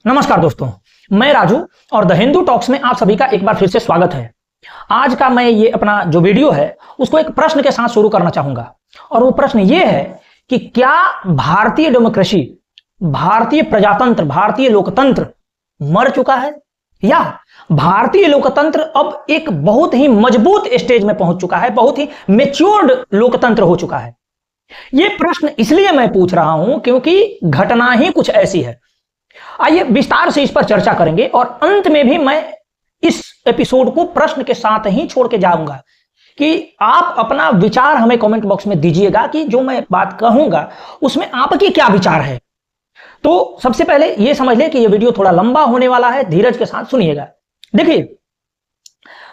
नमस्कार दोस्तों, मैं राजू और द हिंदू टॉक्स में आप सभी का एक बार फिर से स्वागत है। आज का मैं ये अपना जो वीडियो है उसको एक प्रश्न के साथ शुरू करना चाहूंगा और वो प्रश्न ये है कि क्या भारतीय डेमोक्रेसी, भारतीय प्रजातंत्र, भारतीय लोकतंत्र मर चुका है या भारतीय लोकतंत्र अब एक बहुत ही मजबूत स्टेज में पहुंच चुका है, बहुत ही मैच्योर्ड लोकतंत्र हो चुका है। ये प्रश्न इसलिए मैं पूछ रहा हूं क्योंकि घटना ही कुछ ऐसी है। आइए विस्तार से इस पर चर्चा करेंगे और अंत में भी मैं इस एपिसोड को प्रश्न के साथ ही छोड़ के जाऊंगा कि आप अपना विचार हमें कमेंट बॉक्स में दीजिएगा कि जो मैं बात कहूंगा उसमें आपकी क्या विचार है। तो सबसे पहले यह समझ लें कि यह वीडियो थोड़ा लंबा होने वाला है, धीरज के साथ सुनिएगा। देखिए,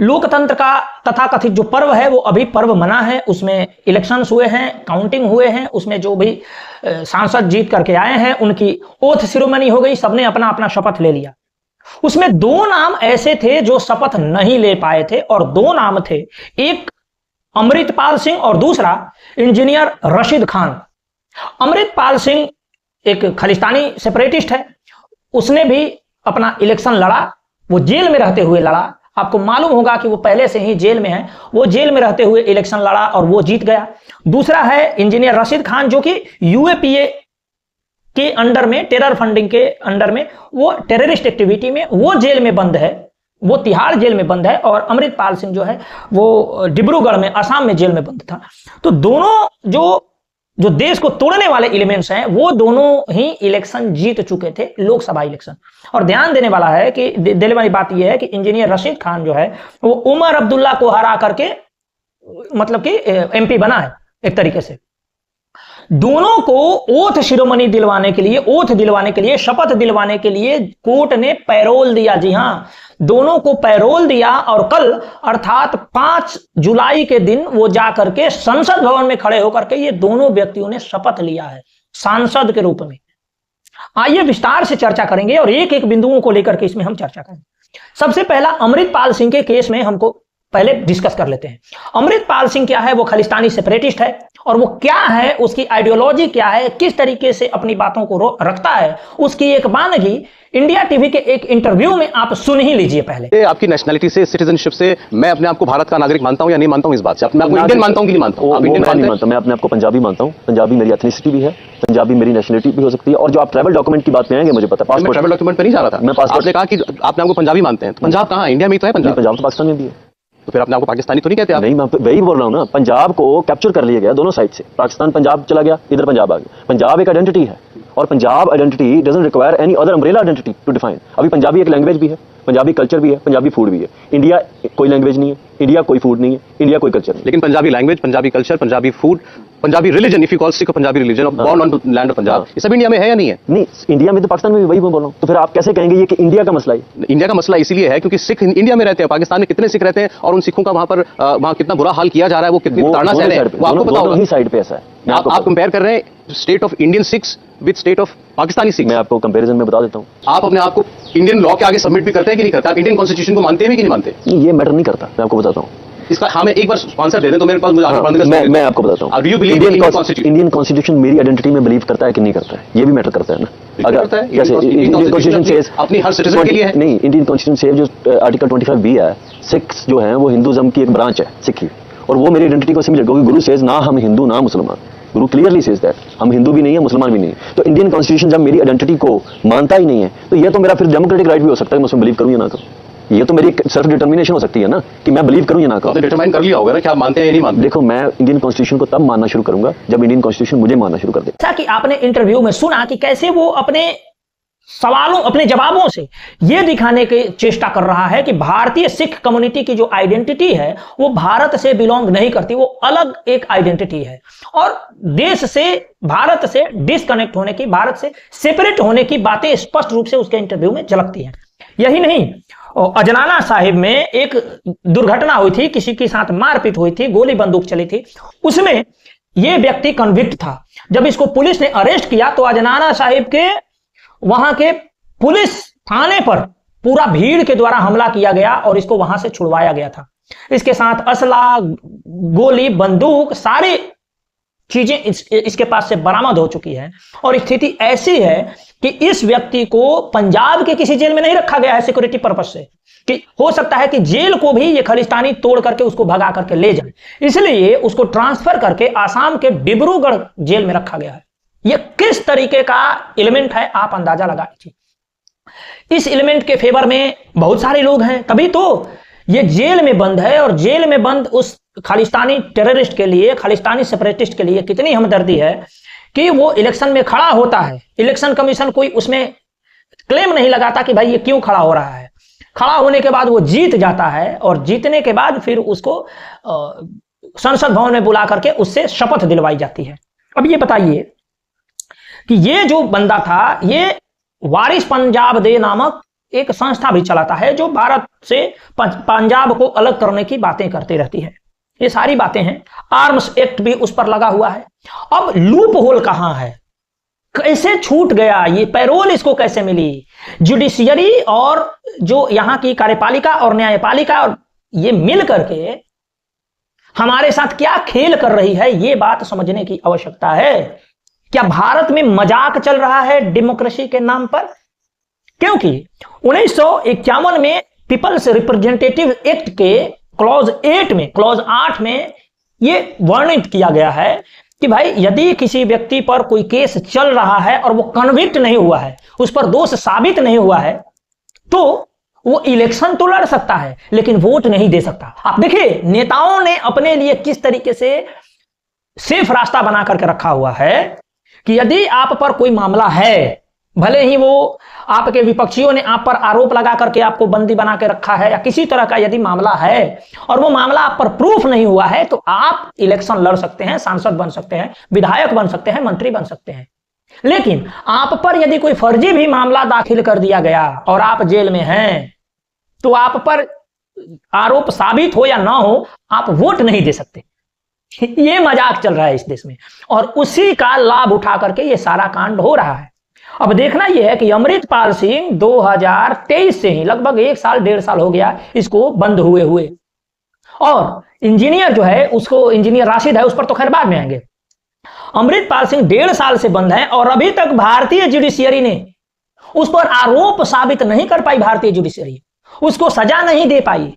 लोकतंत्र का तथाकथित जो पर्व है वो अभी पर्व मना है, उसमें इलेक्शंस हुए हैं, काउंटिंग हुए हैं, उसमें जो भी सांसद जीत करके आए हैं उनकी ओथ सेरेमनी हो गई, सबने अपना अपना शपथ ले लिया। उसमें दो नाम ऐसे थे जो शपथ नहीं ले पाए थे और दो नाम थे, एक अमृतपाल सिंह और दूसरा इंजीनियर रशीद खान। अमृतपाल सिंह एक खालिस्तानी सेपरेटिस्ट है, उसने भी अपना इलेक्शन लड़ा, वो जेल में रहते हुए लड़ा। आपको मालूम होगा कि वो पहले से ही जेल में है, वो जेल में रहते हुए इलेक्शन लड़ा और वो जीत गया। दूसरा है इंजीनियर रशीद खान जो कि यूएपीए के अंडर में, टेरर फंडिंग के अंडर में, वो टेररिस्ट एक्टिविटी में वो जेल में बंद है, वो तिहाड़ जेल में बंद है और अमृतपाल सिंह जो है वो डिब्रूगढ़ में, असम में जेल में बंद था। तो दोनों जो देश को तोड़ने वाले एलिमेंट्स हैं वो दोनों ही इलेक्शन जीत चुके थे, लोकसभा इलेक्शन। और ध्यान देने वाला है कि देने वाली बात यह है कि इंजीनियर रशीद खान जो है वो उमर अब्दुल्ला को हरा करके मतलब कि एमपी बना है एक तरीके से। दोनों को ओथ शिरोमणि दिलवाने के लिए, ओथ दिलवाने के लिए, शपथ दिलवाने के लिए कोर्ट ने पैरोल दिया। जी हां, दोनों को पैरोल दिया और कल अर्थात 5 जुलाई के दिन वो जाकर के संसद भवन में खड़े होकर के ये दोनों व्यक्तियों ने शपथ लिया है सांसद के रूप में। आइए विस्तार से चर्चा करेंगे और एक एक बिंदुओं को लेकर के इसमें हम चर्चा करेंगे। सबसे पहला अमृतपाल सिंह के केस में हमको पहले डिस्कस कर लेते हैं। अमृतपाल सिंह क्या है? वो खालिस्तानी सेपरेटिस्ट है और वो क्या है, उसकी आइडियोलॉजी क्या है, किस तरीके से अपनी बातों को रखता है, उसकी एक बानगी इंडिया टीवी के एक इंटरव्यू में आप सुन ही लीजिए। पहले आपकी नेशनैलिटी से, सिटीजनशिप से मैं अपने आप को भारत का नागरिक मानता हूं या नहीं मानता हूं, इस बात से मैं आपको इंडियन मानता हूं कि नहीं मानता हूं? नहीं मानता, मैं अपने आप को पंजाबी मानता हूं। पंजाबी मेरी एथनिसिटी भी है, पंजाबी मेरी नेशनलिटी भी हो सकती है। और जो आप ट्रैवल डॉक्यूमेंट की बात में आएंगे, मुझे पता है, पासपोर्ट ट्रैवल डॉक्यूमेंट पर नहीं जा रहा था। मैं पासपोर्ट ने कहा कि आपने आपको पंजाबी मानते हैं, पंजाब कहां? इंडिया में तो है पंजाब। पंजाब तो पाकिस्तान में भी है, तो फिर अपने आपको पाकिस्तानी तो नहीं कहते आप? नहीं, मैं वही बोल रहा हूँ ना, पंजाब को कैप्चर कर लिया गया दोनों साइड से। पाकिस्तान पंजाब चला गया, इधर पंजाब आ गया। पंजाब एक आइडेंटिटी है और Punjab identity doesn't require any other umbrella identity to define. अभी पंजाबी एक लैंग्वेज भी है, पंजाबी कल्चर भी है, पंजाबी फूड भी है। इंडिया कोई लैंग्वेज नहीं है, इंडिया कोई फूड नहीं है, इंडिया कोई कल्चर नहीं। लेकिन Punjabi language, Punjabi culture, Punjabi food, Punjabi religion, if you call Sikh Punjabi religion of born on land of Punjab, ये सब इंडिया में है या नहीं है? नहीं, इंडिया में तो, पाकिस्तान में भी वही मैं बोल रहा हूँ। तो फिर आप कैसे कहेंगे ये कि इंडिया का मसला है? इंडिया का मसला इसीलिए है क्योंकि सिख इंडिया में रहते हैं, पाकिस्तान में कितने सिख रहते हैं और उन सिखों का वहां कितना बुरा हाल किया जा रहा है, वो कितनी ताड़ना सह रहे हैं, वो आपको पता होगा। ही साइड पे ऐसा है। आप कंपेयर कर रहे हैं state of Indian Sikhs with state of Pakistani Sikh. मैं आपको कंपैरिजन में बता देता हूँ। आप अपने आप को इंडियन लॉ के आगे सबमिट भी करते हैं कि नहीं करते? आप इंडियन कॉन्स्टिट्यूशन को मानते हैं कि नहीं मानते? ये मैटर नहीं करता, मैं आपको बताता हूँ इसका। हमें एक बार स्पॉन्सर दे दें तो मेरे पास मैं आपको बताता हूँ। इंडियन कॉन्स्टिट्यूशन मेरी आइडेंटिटी में बिलीव करता है कि नहीं करता है, ये भी मैटर करता है ना। अगर जैसे इंडियन कॉन्स्टिट्यूशन से अपनी हर सिटीजन के लिए है। नहीं, इंडियन कॉन्स्टिट्यूशन से जो आर्टिकल 25B है, सिख्स जो है वो हिंदुइज्म की एक ब्रांच है, सिखी, और वो मेरी आइडेंटिटी को सिमिलर, क्योंकि गुरु सेज ना हम हिंदू ना मुसलमान। गुरु क्लियरली सेज दैट हम हिंदू भी नहीं है, मुसलमान भी नहीं है। तो इंडियन कॉन्स्टिट्यूशन जब मेरी आइडेंटिटी को मानता ही नहीं है तो ये तो मेरा फिर डेमोक्रेटिक राइट भी हो सकता है मैं उसमें बिलीव करूं या ना करूं। ये तो मेरी सेल्फ डिटर्मिनेशन हो सकती है ना कि मैं बिलीव करूं या ना करूं। डिटरमाइन कर लिया होगा ना कि आप मानते हैं या नहीं मानते? देखो, मैं इंडियन कॉन्स्टिट्यूशन को तब मानना शुरू करूंगा जब इंडियन कॉन्स्टिट्यूशन मुझे मानना शुरू कर दे। जैसा कि आपने इंटरव्यू में सुना कि कैसे वो अपने सवालों, अपने जवाबों से यह दिखाने की चेष्टा कर रहा है कि भारतीय सिख कम्युनिटी की जो आइडेंटिटी है वो भारत से बिलोंग नहीं करती, वो अलग एक आइडेंटिटी है और देश से, भारत से डिस्कनेक्ट होने की, भारत से सेपरेट होने की बातें स्पष्ट रूप से उसके इंटरव्यू में झलकती हैं। यही नहीं, अजनाला साहिब में एक दुर्घटना हुई थी, किसी के साथ मारपीट हुई थी, गोली बंदूक चली थी, उसमें यह व्यक्ति कन्विक्ट था। जब इसको पुलिस ने अरेस्ट किया तो अजनाला साहिब के वहां के पुलिस थाने पर पूरा भीड़ के द्वारा हमला किया गया और इसको वहां से छुड़वाया गया था। इसके साथ असला, गोली, बंदूक, सारी चीजें इसके पास से बरामद हो चुकी है और स्थिति ऐसी है कि इस व्यक्ति को पंजाब के किसी जेल में नहीं रखा गया है सिक्योरिटी पर्पज से, कि हो सकता है कि जेल को भी ये खालिस्तानी तोड़ करके उसको भगा करके ले जाए, इसलिए उसको ट्रांसफर करके आसाम के डिब्रूगढ़ जेल में रखा गया है। ये किस तरीके का एलिमेंट है आप अंदाजा लगा लीजिए। इस एलिमेंट के फेवर में बहुत सारे लोग हैं, तभी तो ये जेल में बंद है और जेल में बंद उस खालिस्तानी टेररिस्ट के लिए, खालिस्तानी सेपरेटिस्ट के लिए कितनी हमदर्दी है कि वो इलेक्शन में खड़ा होता है, इलेक्शन कमीशन कोई उसमें क्लेम नहीं लगाता कि भाई ये क्यों खड़ा हो रहा है। खड़ा होने के बाद वो जीत जाता है और जीतने के बाद फिर उसको संसद भवन में बुला करके उससे शपथ दिलवाई जाती है। अब ये बताइए कि ये जो बंदा था, ये वारिस पंजाब दे नामक एक संस्था भी चलाता है जो भारत से पंजाब को अलग करने की बातें करती रहती है। ये सारी बातें हैं, आर्म्स एक्ट भी उस पर लगा हुआ है। अब लूप होल कहां है, कैसे छूट गया, ये पैरोल इसको कैसे मिली? जुडिशियरी और जो यहां की कार्यपालिका और न्यायपालिका और ये मिल करके हमारे साथ क्या खेल कर रही है, ये बात समझने की आवश्यकता है। क्या भारत में मजाक चल रहा है डेमोक्रेसी के नाम पर? क्योंकि 1951 में पीपल्स रिप्रेजेंटेटिव एक्ट के क्लॉज 8 में यह वर्णित किया गया है कि भाई यदि किसी व्यक्ति पर कोई केस चल रहा है और वो कन्विक्ट नहीं हुआ है, उस पर दोष साबित नहीं हुआ है, तो वो इलेक्शन तो लड़ सकता है लेकिन वोट नहीं दे सकता। आप देखिए नेताओं ने अपने लिए किस तरीके से सेफ रास्ता बना करके रखा हुआ है कि यदि आप पर कोई मामला है, भले ही वो आपके विपक्षियों ने आप पर आरोप लगा करके आपको बंदी बना के रखा है या किसी तरह का यदि मामला है और वो मामला आप पर प्रूफ नहीं हुआ है, तो आप इलेक्शन लड़ सकते हैं, सांसद बन सकते हैं, विधायक बन सकते हैं, मंत्री बन सकते हैं। लेकिन आप पर यदि कोई फर्जी भी मामला दाखिल कर दिया गया और आप जेल में हैं, तो आप पर आरोप साबित हो या ना हो, आप वोट नहीं दे सकते। ये मजाक चल रहा है इस देश में और उसी का लाभ उठा करके ये सारा कांड हो रहा है। अब देखना यह है कि अमृतपाल सिंह 2023 से ही लगभग 1-1.5 साल हो गया इसको बंद हुए और इंजीनियर जो है उसको, इंजीनियर राशिद है, उस पर तो खैर बाद में आएंगे। अमृतपाल सिंह 1.5 साल से बंद है और अभी तक भारतीय जुडिशियरी ने उस पर आरोप साबित नहीं कर पाई। भारतीय जुडिशियरी उसको सजा नहीं दे पाई।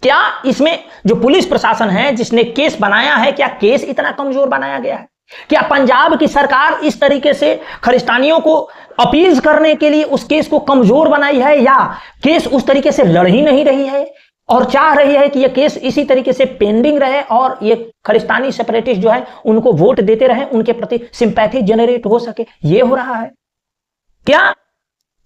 क्या इसमें जो पुलिस प्रशासन है जिसने केस बनाया है, क्या केस इतना कमजोर बनाया गया है? क्या पंजाब की सरकार इस तरीके से खालिस्तानियों को अपील करने के लिए उस केस को कमजोर बनाई है, या केस उस तरीके से लड़ ही नहीं रही है और चाह रही है कि यह केस इसी तरीके से पेंडिंग रहे और ये खालिस्तानी सेपरेटिस्ट जो है उनको वोट देते रहे, उनके प्रति सिंपैथी जनरेट हो सके? ये हो रहा है क्या?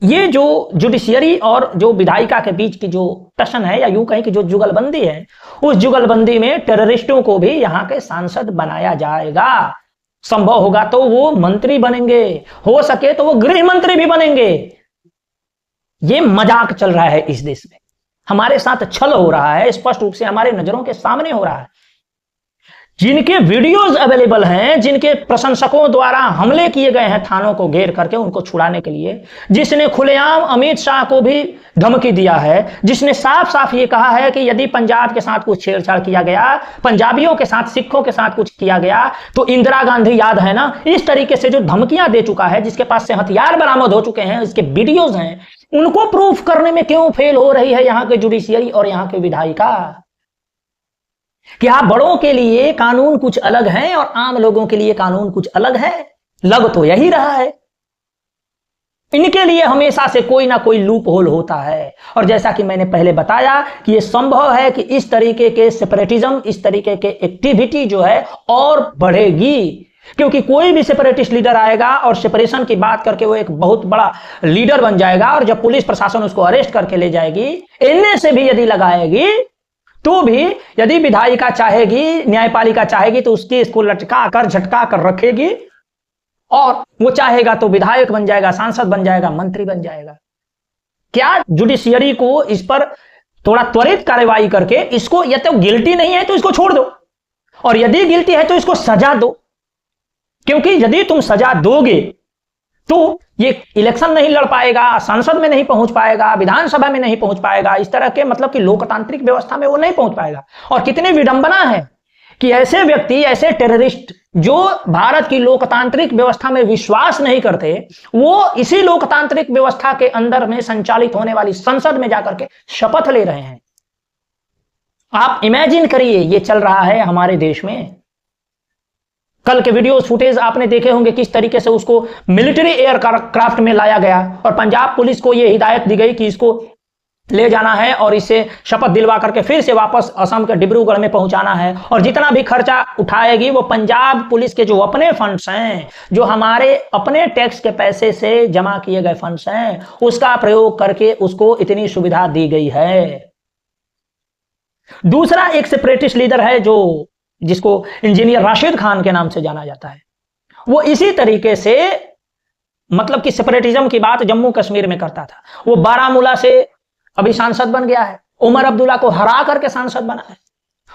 ये जो जुडिशियरी और जो विधायिका के बीच की जो टशन है, या यूं कहें कि जो जुगलबंदी है, उस जुगलबंदी में टेररिस्टों को भी यहां के सांसद बनाया जाएगा। संभव होगा तो वो मंत्री बनेंगे, हो सके तो वो गृह मंत्री भी बनेंगे। ये मजाक चल रहा है इस देश में, हमारे साथ छल हो रहा है, स्पष्ट रूप से हमारे नजरों के सामने हो रहा है। जिनके वीडियोस अवेलेबल हैं, जिनके प्रशंसकों द्वारा हमले किए गए हैं थानों को घेर करके उनको छुड़ाने के लिए, जिसने खुलेआम अमित शाह को भी धमकी दिया है, जिसने साफ साफ ये कहा है कि यदि पंजाब के साथ कुछ छेड़छाड़ किया गया, पंजाबियों के साथ, सिखों के साथ कुछ किया गया तो इंदिरा गांधी याद है ना, इस तरीके से जो धमकियां दे चुका है, जिसके पास से हथियार बरामद हो चुके हैं, इसके वीडियोज हैं, उनको प्रूफ करने में क्यों फेल हो रही है यहां के जुडिशियरी और यहां के विधायिका? क्या बड़ों के लिए कानून कुछ अलग है और आम लोगों के लिए कानून कुछ अलग है? लग तो यही रहा है। इनके लिए हमेशा से कोई ना कोई लूप होल होता है और जैसा कि मैंने पहले बताया कि यह संभव है कि इस तरीके के सेपरेटिज्म, इस तरीके के एक्टिविटी जो है और बढ़ेगी, क्योंकि कोई भी सेपरेटिस्ट लीडर आएगा और सेपरेशन की बात करके वो एक बहुत बड़ा लीडर बन जाएगा और जब पुलिस प्रशासन उसको अरेस्ट करके ले जाएगी, इनमें से भी यदि लगाएगी तो भी यदि विधायिका चाहेगी, न्यायपालिका चाहेगी तो उसकी इसको लटका कर झटका कर रखेगी और वो चाहेगा तो विधायक बन जाएगा, सांसद बन जाएगा, मंत्री बन जाएगा। क्या जुडिशियरी को इस पर थोड़ा त्वरित कार्रवाई करके इसको, या तो गिल्टी नहीं है तो इसको छोड़ दो और यदि गिल्टी है तो इसको सजा दो, क्योंकि यदि तुम सजा दोगे तो ये इलेक्शन नहीं लड़ पाएगा, संसद में नहीं पहुंच पाएगा, विधानसभा में नहीं पहुंच पाएगा, इस तरह के मतलब कि लोकतांत्रिक व्यवस्था में वो नहीं पहुंच पाएगा। और कितनी विडंबना है कि ऐसे व्यक्ति, ऐसे टेररिस्ट जो भारत की लोकतांत्रिक व्यवस्था में विश्वास नहीं करते, वो इसी लोकतांत्रिक व्यवस्था के अंदर में संचालित होने वाली संसद में जाकर के शपथ ले रहे हैं। आप इमेजिन करिए, ये चल रहा है हमारे देश में। कल के वीडियो फुटेज आपने देखे होंगे किस तरीके से उसको मिलिट्री एयरक्राफ्ट में लाया गया और पंजाब पुलिस को यह हिदायत दी गई कि इसको ले जाना है और इसे शपथ दिलवा करके फिर से वापस असम के डिब्रूगढ़ में पहुंचाना है। और जितना भी खर्चा उठाएगी वो पंजाब पुलिस के जो अपने फंड्स हैं, जो हमारे अपने टैक्स के पैसे से जमा किए गए फंड्स हैं, उसका प्रयोग करके उसको इतनी सुविधा दी गई है। दूसरा एक सेपरेटिस्ट लीडर है जो जिसको इंजीनियर राशिद खान के नाम से जाना जाता है। वो इसी तरीके से मतलब कि सेपरेटिज्म की बात जम्मू कश्मीर में करता था। वो बारामूला से अभी सांसद बन गया है, उमर अब्दुल्ला को हरा करके सांसद बना है।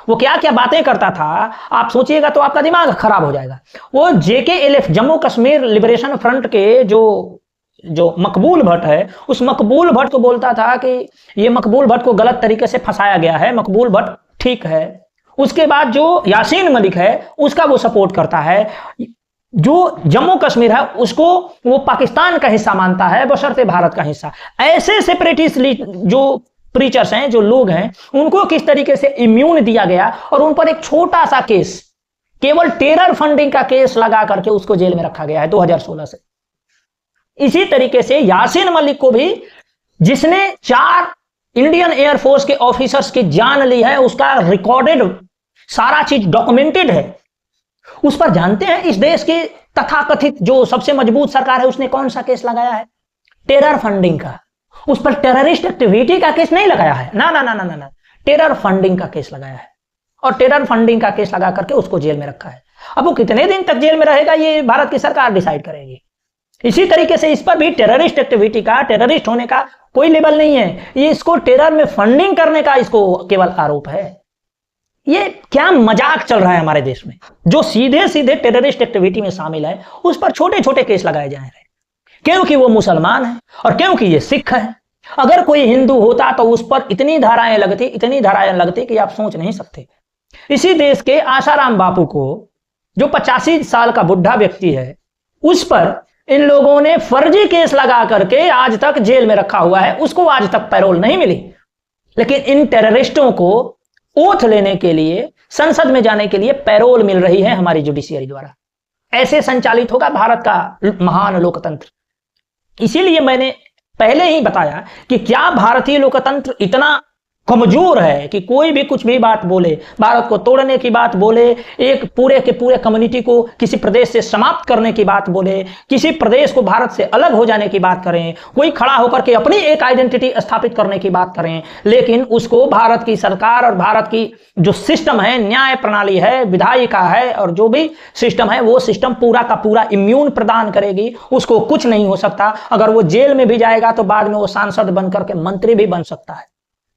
वो क्या क्या बातें करता था, आप सोचिएगा तो आपका दिमाग खराब हो जाएगा। वो JKLF Jammu Kashmir liberation front के जो मकबूल भट्ट है, उस मकबूल भट्ट को बोलता था कि ये मकबूल भट्ट को गलत तरीके से फंसाया गया है, मकबूल भट्ट ठीक है। उसके बाद जो यासीन मलिक है उसका वो सपोर्ट करता है। जो जम्मू कश्मीर है उसको वो पाकिस्तान का हिस्सा मानता है बशर्ते भारत का हिस्सा। ऐसे सेपरेटिस्ट जो प्रीचर्स हैं, जो लोग हैं, उनको किस तरीके से इम्यून दिया गया और उन पर एक छोटा सा केस, केवल टेरर फंडिंग का केस लगा करके उसको जेल में रखा गया है 2016 से। इसी तरीके से यासीन मलिक को भी, जिसने 4 इंडियन एयरफोर्स के ऑफिसर्स की जान ली है, उसका रिकॉर्डेड सारा चीज डॉक्यूमेंटेड है, उस पर जानते हैं इस देश की तथाकथित जो सबसे मजबूत सरकार है उसने कौन सा केस लगाया है? टेरर फंडिंग का। उस पर टेररिस्ट एक्टिविटी का केस नहीं लगाया है, ना ना ना ना ना, टेरर फंडिंग का केस लगाया है और टेरर फंडिंग का केस लगा करके उसको जेल में रखा है। अब वो कितने दिन तक जेल में रहेगा ये भारत की सरकार डिसाइड करेगी। इसी तरीके से इस पर भी टेररिस्ट एक्टिविटी का, टेररिस्ट होने का कोई लेवल नहीं है, ये इसको टेरर में फंडिंग करने का इसको केवल आरोप है। ये क्या मजाक चल रहा है हमारे देश में? जो सीधे सीधे टेररिस्ट एक्टिविटी में शामिल है उस पर छोटे छोटे केस लगाए जा रहे हैं, क्योंकि वो मुसलमान है और क्योंकि ये सिख है। अगर कोई हिंदू होता तो उस पर इतनी धाराएं लगती कि आप सोच नहीं सकते। इसी देश के आसाराम बापू को, जो 85 साल का बुढ़ा व्यक्ति है, उस पर इन लोगों ने फर्जी केस लगा करके आज तक जेल में रखा हुआ है, उसको आज तक पैरोल नहीं मिली। लेकिन इन टेररिस्टों को ओथ लेने के लिए, संसद में जाने के लिए पैरोल मिल रही है हमारी जुडिशियरी द्वारा। ऐसे संचालित होगा भारत का महान लोकतंत्र। इसीलिए मैंने पहले ही बताया कि क्या भारतीय लोकतंत्र इतना कमजोर है कि कोई भी कुछ भी बात बोले, भारत को तोड़ने की बात बोले, एक पूरे के पूरे कम्युनिटी को किसी प्रदेश से समाप्त करने की बात बोले, किसी प्रदेश को भारत से अलग हो जाने की बात करें, कोई खड़ा होकर के अपनी एक आइडेंटिटी स्थापित करने की बात करें, लेकिन उसको भारत की सरकार और भारत की जो सिस्टम है, न्याय प्रणाली है, विधायिका है और जो भी सिस्टम है, वो सिस्टम पूरा का पूरा इम्यून प्रदान करेगी। उसको कुछ नहीं हो सकता। अगर वो जेल में भी जाएगा तो बाद में वो सांसद बनकर के मंत्री भी बन सकता है।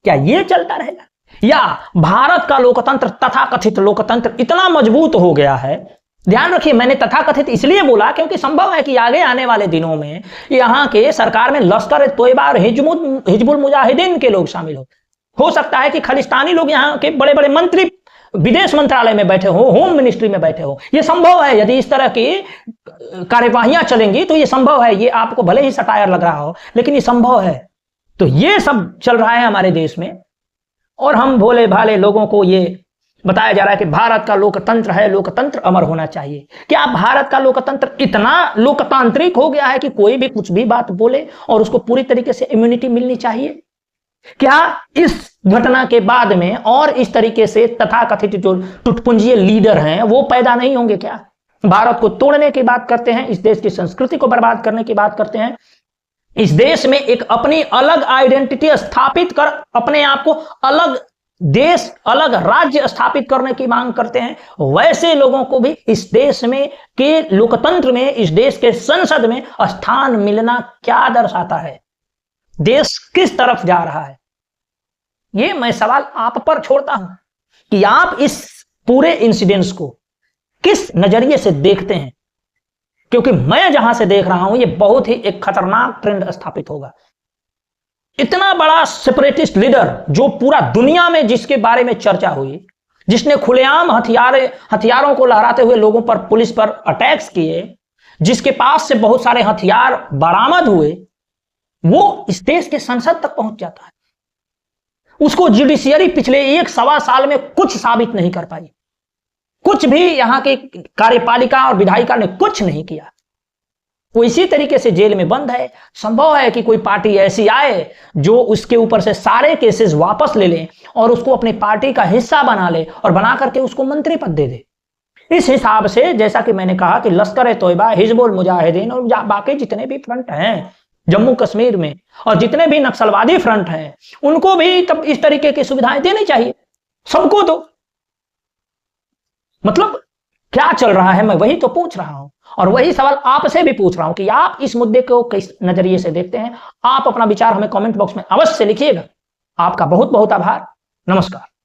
क्या ये चलता रहेगा? या भारत का लोकतंत्र, तथाकथित लोकतंत्र इतना मजबूत हो गया है? ध्यान रखिए, मैंने तथाकथित इसलिए बोला क्योंकि संभव है कि आगे आने वाले दिनों में यहां के सरकार में लश्कर तोयबा और हिजबुल मुजाहिदीन के लोग शामिल हो सकता है कि खालिस्तानी लोग यहां के बड़े बड़े मंत्री विदेश मंत्रालय में बैठे हो, होम मिनिस्ट्री में बैठे हो। यह संभव है। यदि इस तरह की कार्यवाहियां चलेंगी तो यह संभव है। ये आपको भले ही सटायर लग रहा हो, लेकिन ये संभव है। तो ये सब चल रहा है हमारे देश में और हम भोले भाले लोगों को ये बताया जा रहा है कि भारत का लोकतंत्र है, लोकतंत्र अमर होना चाहिए। क्या भारत का लोकतंत्र इतना लोकतांत्रिक हो गया है कि कोई भी कुछ भी बात बोले और उसको पूरी तरीके से इम्यूनिटी मिलनी चाहिए? क्या इस घटना के बाद में और इस तरीके से तथाकथित जो टुटपुंजिए लीडर हैं वो पैदा नहीं होंगे? क्या भारत को तोड़ने की बात करते हैं, इस देश की संस्कृति को बर्बाद करने की बात करते हैं, इस देश में एक अपनी अलग आइडेंटिटी स्थापित कर अपने आप को अलग देश, अलग राज्य स्थापित करने की मांग करते हैं, वैसे लोगों को भी इस देश में के लोकतंत्र में, इस देश के संसद में स्थान मिलना क्या दर्शाता है? देश किस तरफ जा रहा है? ये मैं सवाल आप पर छोड़ता हूं कि आप इस पूरे इंसिडेंट्स को किस नजरिए से देखते हैं, क्योंकि मैं जहां से देख रहा हूं ये बहुत ही एक खतरनाक ट्रेंड स्थापित होगा। इतना बड़ा सेपरेटिस्ट लीडर जो पूरा दुनिया में जिसके बारे में चर्चा हुई, जिसने खुलेआम हथियारों को लहराते हुए लोगों पर, पुलिस पर अटैक्स किए, जिसके पास से बहुत सारे हथियार बरामद हुए, वो इस देश के संसद तक पहुंच जाता है। उसको जुडिशियरी पिछले 1-1.25 साल में कुछ साबित नहीं कर पाई। कुछ भी यहां की कार्यपालिका और विधायिका ने कुछ नहीं किया। वो इसी तरीके से जेल में बंद है। संभव है कि कोई पार्टी ऐसी आए जो उसके ऊपर से सारे केसेस वापस ले ले और उसको अपनी पार्टी का हिस्सा बना ले और बना करके उसको मंत्री पद दे दे। इस हिसाब से जैसा कि मैंने कहा कि लश्कर-ए-तोयबा, हिजबुल मुजाहिदीन और बाकी जितने भी फ्रंट हैं जम्मू कश्मीर में और जितने भी नक्सलवादी फ्रंट हैं, उनको भी तब इस तरीके की सुविधाएं देनी चाहिए। सबको दो। मतलब क्या चल रहा है, मैं वही तो पूछ रहा हूं और वही सवाल आपसे भी पूछ रहा हूं कि आप इस मुद्दे को किस नजरिए से देखते हैं। आप अपना विचार हमें कमेंट बॉक्स में अवश्य लिखिएगा। आपका बहुत बहुत आभार। नमस्कार।